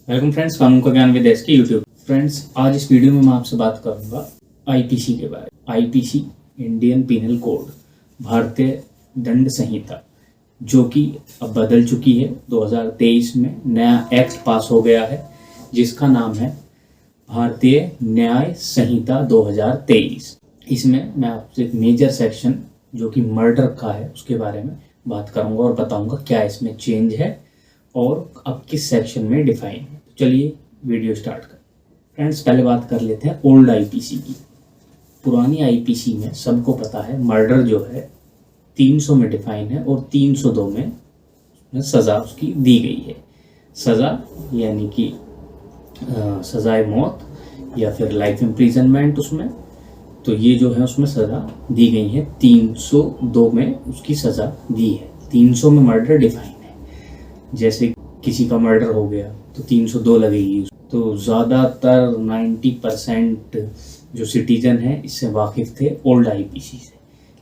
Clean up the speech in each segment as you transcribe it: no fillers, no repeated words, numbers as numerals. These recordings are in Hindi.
वेलकम फ्रेंड्स, कानून का ज्ञान विदेश के यूट्यूब। फ्रेंड्स, आज इस वीडियो में मैं आपसे बात करूंगा आईपीसी के बारे में। आईपीसी इंडियन पिनल कोड, भारतीय दंड संहिता, जो कि अब बदल चुकी है। 2023 में नया एक्ट पास हो गया है जिसका नाम है भारतीय न्याय संहिता 2023। इसमें मैं आपसे एक मेजर सेक्शन जो कि मर्डर का है उसके बारे में बात करूंगा और बताऊंगा क्या इसमें चेंज है और अब किस सेक्शन में डिफाइन है। तो चलिए वीडियो स्टार्ट करें। फ्रेंड्स, पहले बात कर लेते हैं ओल्ड आईपीसी की। पुरानी आईपीसी में सबको पता है मर्डर जो है 300 में डिफाइन है और 302 में सज़ा उसकी दी गई है। सज़ा यानी कि सज़ाए मौत या फिर लाइफ इम्प्रिजनमेंट उसमें, तो ये जो है उसमें सज़ा दी गई है। 302 में उसकी सज़ा दी है। 300 में मर्डर डिफाइन है। जैसे किसी का मर्डर हो गया तो 302 लगेगी। तो ज़्यादातर 90% जो सिटीजन है इससे वाकिफ़ थे ओल्ड आईपीसी से।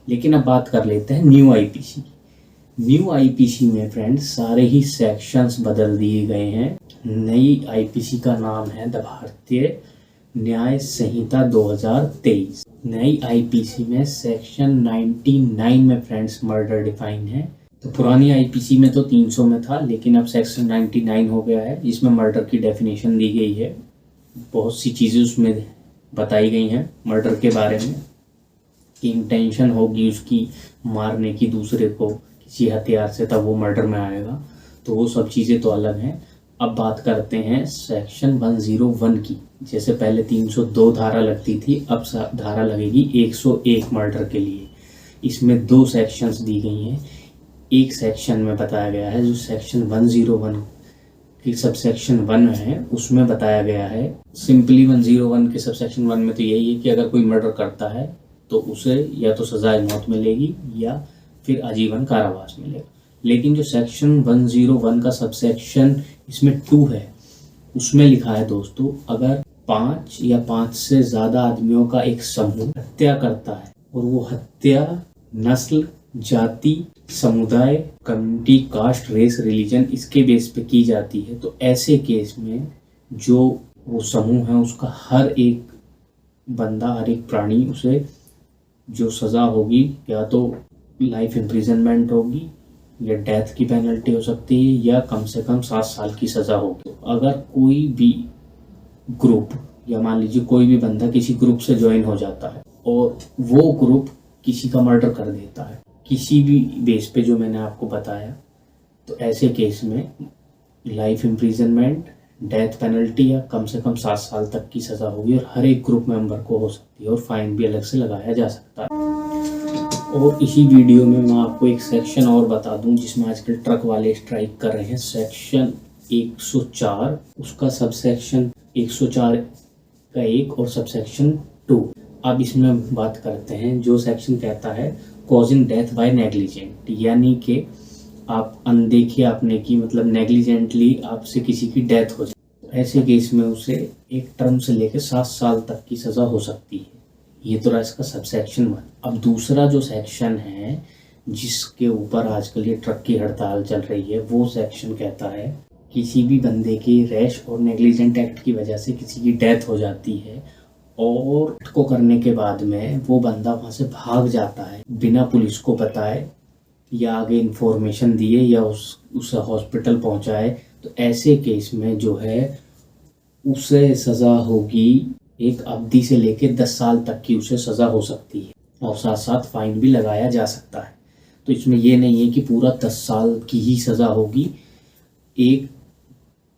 लेकिन अब बात कर लेते हैं न्यू आईपीसी की। न्यू आईपीसी में फ्रेंड्स सारे ही सेक्शंस बदल दिए गए हैं। नई आईपीसी का नाम है द भारतीय न्याय संहिता 2023। नई आईपीसी में सेक्शन 99 में फ्रेंड्स मर्डर डिफाइन है। तो पुरानी आईपीसी में तो 300 में था, लेकिन अब सेक्शन 99 हो गया है जिसमें मर्डर की डेफिनेशन दी गई है। बहुत सी चीज़ें उसमें बताई गई हैं मर्डर के बारे में कि इंटेंशन होगी उसकी मारने की दूसरे को किसी हथियार से, तब वो मर्डर में आएगा। तो वो सब चीज़ें तो अलग हैं। अब बात करते हैं सेक्शन 101 की। जैसे पहले 302 धारा लगती थी, अब धारा लगेगी 101 मर्डर के लिए। इसमें 2 सेक्शंस दी गई हैं। एक सेक्शन में बताया गया है जो सेक्शन 101 की सबसेक्शन 1 है, उसमें बताया गया है सिंपली 101 के सबसेक्शन 1 में तो यही है कि अगर कोई मर्डर करता है तो उसे या तो सजाए मौत मिलेगी या फिर आजीवन कारावास मिलेगा। लेकिन जो सेक्शन 101 का सबसेक्शन इसमें 2 है, उसमें लिखा है दोस्तों, अगर 5 या 5 से ज़्यादा आदमियों का एक समूह हत्या करता है और वो हत्या नस्ल, जाति, समुदाय, कम्युनिटी, कास्ट, रेस, रिलीजन इसके बेस पे की जाती है, तो ऐसे केस में जो वो समूह है उसका हर एक बंदा, हर एक प्राणी, उसे जो सज़ा होगी या तो लाइफ इम्प्रिजनमेंट होगी या डेथ की पेनल्टी हो सकती है या कम से कम 7 साल की सज़ा होगी। तो अगर कोई भी ग्रुप या मान लीजिए कोई भी बंदा किसी ग्रुप से ज्वाइन हो जाता है और वो ग्रुप किसी का मर्डर कर देता है किसी भी बेस पे जो मैंने आपको बताया, तो ऐसे केस में लाइफ इम्प्रिजनमेंट, डेथ पेनल्टी या कम से कम 7 साल तक की सज़ा होगी और हर एक ग्रुप मेंबर को हो सकती है और फाइन भी अलग से लगाया जा सकता है। और इसी वीडियो में मैं आपको एक सेक्शन और बता दूं जिसमें आजकल ट्रक वाले स्ट्राइक कर रहे हैं। सेक्शन 104, उसका सबसेक्शन 104 का 1 और सबसेक्शन 2। अब इसमें बात करते हैं जो सेक्शन कहता है कॉजिंग डेथ बाय नेग्लिजेंट, यानी कि आप अनदेखी आपने की, मतलब नेग्लिजेंटली आपसे किसी की डेथ हो जाए, ऐसे केस में उसे एक टर्म से लेकर 7 साल तक की सज़ा हो सकती है। ये तो रहा इसका सबसेक्शन 1। अब दूसरा जो सेक्शन है जिसके ऊपर आजकल ये ट्रक की हड़ताल चल रही है, वो सेक्शन कहता है किसी भी बंदे की रैश और नेग्लिजेंट एक्ट की वजह से किसी की डेथ हो जाती है और को करने के बाद में वो बंदा वहाँ से भाग जाता है बिना पुलिस को बताए या आगे इन्फॉर्मेशन दिए या उसे हॉस्पिटल पहुँचाए, तो ऐसे केस में जो है उसे सज़ा होगी एक अवधि से लेकर 10 साल तक की उसे सज़ा हो सकती है और साथ साथ फाइन भी लगाया जा सकता है। तो इसमें ये नहीं है कि पूरा 10 साल की ही सज़ा होगी। एक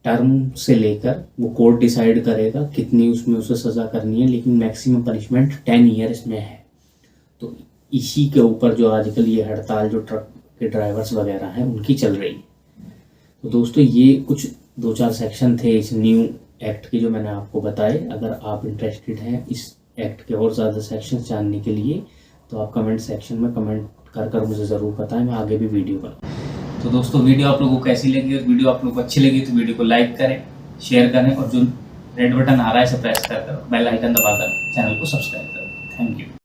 टर्म से लेकर वो कोर्ट डिसाइड करेगा कितनी उसमें उसे सज़ा करनी है, लेकिन मैक्सिमम पनिशमेंट 10 ईयर इसमें है। तो इसी के ऊपर जो आजकल ये हड़ताल जो ट्रक के ड्राइवर्स वगैरह हैं उनकी चल रही है। तो दोस्तों ये कुछ 2-4 सेक्शन थे इस न्यू एक्ट के जो मैंने आपको बताए। अगर आप इंटरेस्टेड हैं इस एक्ट के और ज़्यादा सेक्शन जानने के लिए तो आप कमेंट सेक्शन में कमेंट कर मुझे ज़रूर बताएं, मैं आगे भी वीडियो बनाऊँ। तो दोस्तों वीडियो आप लोगों को कैसी लगी, और वीडियो आप लोगों को अच्छी लगी तो वीडियो को लाइक करें, शेयर करें और जो रेड बटन आ रहा है इसे प्रेस कर बेल आइकन दबाकर चैनल को सब्सक्राइब करें। Thank you.